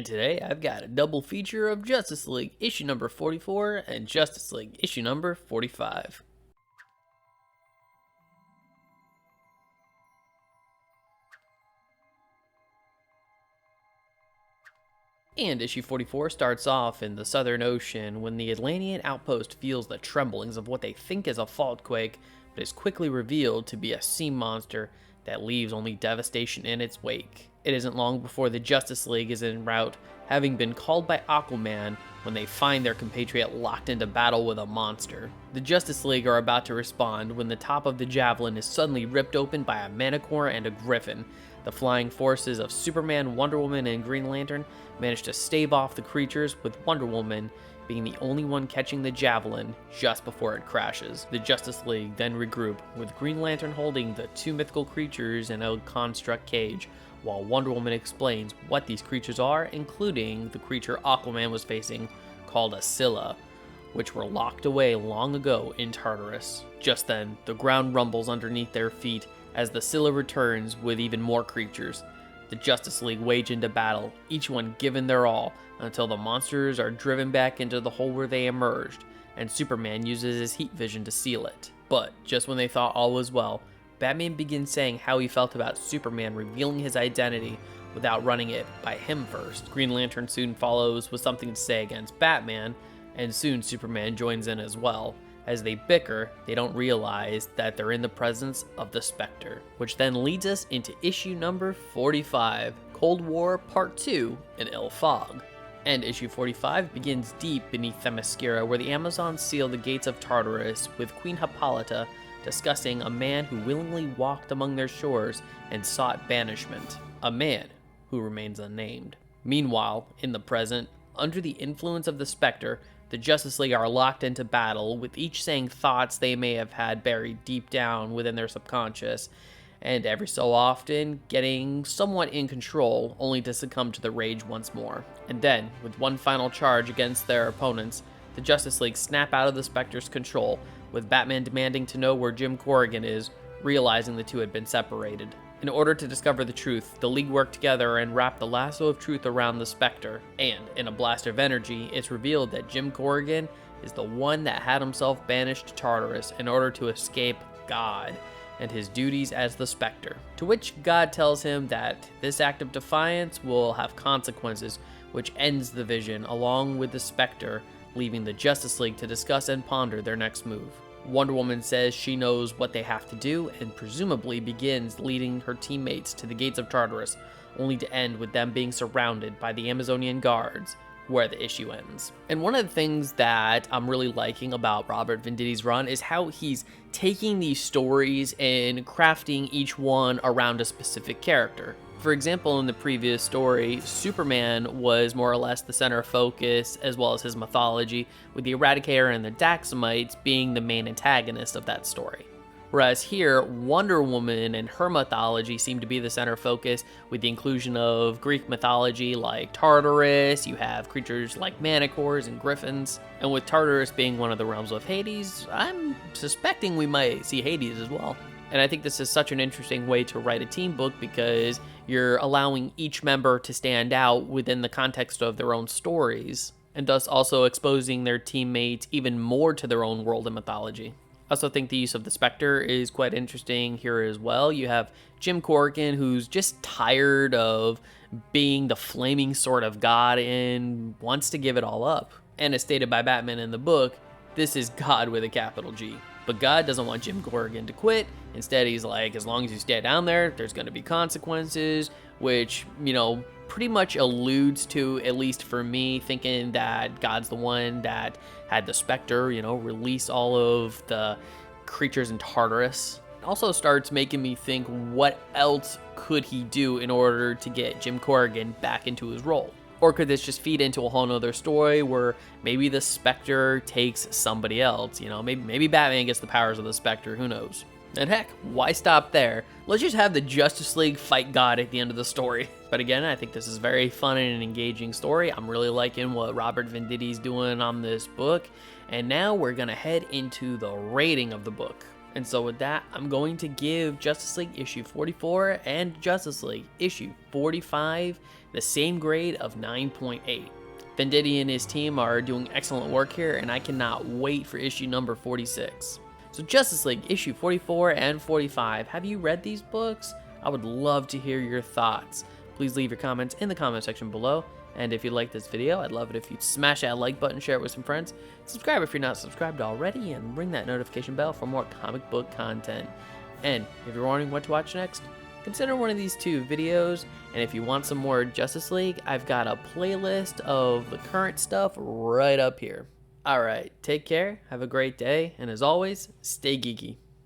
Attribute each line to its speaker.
Speaker 1: And today I've got a double feature of Justice League issue number 44 and Justice League issue number 45. And issue 44 starts off in the Southern Ocean when the Atlantean outpost feels the tremblings of what they think is a fault quake, but is quickly revealed to be a sea monster that leaves only devastation in its wake. It isn't long before the Justice League is en route, having been called by Aquaman when they find their compatriot locked into battle with a monster. The Justice League are about to respond when the top of the javelin is suddenly ripped open by a manticore and a griffin. The flying forces of Superman, Wonder Woman, and Green Lantern manage to stave off the creatures, with Wonder Woman being the only one catching the javelin just before it crashes. The Justice League then regroup, with Green Lantern holding the two mythical creatures in a construct cage, while Wonder Woman explains what these creatures are, including the creature Aquaman was facing, called a Scylla, which were locked away long ago in Tartarus. Just then, the ground rumbles underneath their feet as the Scylla returns with even more creatures. The Justice League wage into battle, each one given their all, until the monsters are driven back into the hole where they emerged, and Superman uses his heat vision to seal it. But just when they thought all was well, Batman begins saying how he felt about Superman revealing his identity without running it by him first. Green Lantern soon follows with something to say against Batman, and soon Superman joins in as well. As they bicker, they don't realize that they're in the presence of the Spectre, which then leads us into issue number 45, Cold War Part 2, in Il Fog. And issue 45 begins deep beneath Themyscira, where the Amazons seal the gates of Tartarus, with Queen Hippolyta discussing a man who willingly walked among their shores and sought banishment, a man who remains unnamed. Meanwhile, in the present, under the influence of the Spectre, the Justice League are locked into battle, with each saying thoughts they may have had buried deep down within their subconscious, and every so often getting somewhat in control, only to succumb to the rage once more. And then, with one final charge against their opponents, the Justice League snap out of the Spectre's control, with Batman demanding to know where Jim Corrigan is, realizing the two had been separated. In order to discover the truth, the League work together and wrap the lasso of truth around the Spectre, and in a blast of energy, it's revealed that Jim Corrigan is the one that had himself banished to Tartarus in order to escape God and his duties as the Spectre. To which God tells him that this act of defiance will have consequences, which ends the vision, along with the Spectre, leaving the Justice League to discuss and ponder their next move. Wonder Woman says she knows what they have to do, and presumably begins leading her teammates to the gates of Tartarus, only to end with them being surrounded by the Amazonian guards, where the issue ends. And one of the things that I'm really liking about Robert Venditti's run is how he's taking these stories and crafting each one around a specific character. For example, in the previous story, Superman was more or less the center of focus, as well as his mythology, with the Eradicator and the Daxamites being the main antagonists of that story. Whereas here, Wonder Woman and her mythology seem to be the center of focus, with the inclusion of Greek mythology like Tartarus. You have creatures like manticores and griffins, and with Tartarus being one of the realms of Hades, I'm suspecting we might see Hades as well. And I think this is such an interesting way to write a team book, because you're allowing each member to stand out within the context of their own stories, and thus also exposing their teammates even more to their own world and mythology. I also think the use of the Spectre is quite interesting here as well. You have Jim Corrigan, who's just tired of being the flaming sword of God and wants to give it all up. And as stated by Batman in the book, this is God with a capital G. But God doesn't want Jim Corrigan to quit. Instead, he's like, as long as you stay down there, there's going to be consequences, which, pretty much alludes to, at least for me, thinking that God's the one that had the Spectre, release all of the creatures in Tartarus. It also starts making me think, what else could he do in order to get Jim Corrigan back into his role? Or could this just feed into a whole nother story where maybe the Spectre takes somebody else? Maybe Batman gets the powers of the Spectre, who knows? And heck, why stop there? Let's just have the Justice League fight God at the end of the story. But again, I think this is a very fun and an engaging story. I'm really liking what Robert Venditti's doing on this book. And now we're going to head into the rating of the book. And so with that, I'm going to give Justice League issue 44 and Justice League issue 45 the same grade of 9.8. Venditti and his team are doing excellent work here, and I cannot wait for issue number 46. So Justice League issue 44 and 45, have you read these books? I would love to hear your thoughts. Please leave your comments in the comment section below, and if you like this video, I'd love it if you'd smash that like button, share it with some friends, subscribe if you're not subscribed already, and ring that notification bell for more comic book content. And if you're wondering what to watch next, consider one of these two videos, and if you want some more Justice League, I've got a playlist of the current stuff right up here. Alright, take care, have a great day, and as always, stay geeky.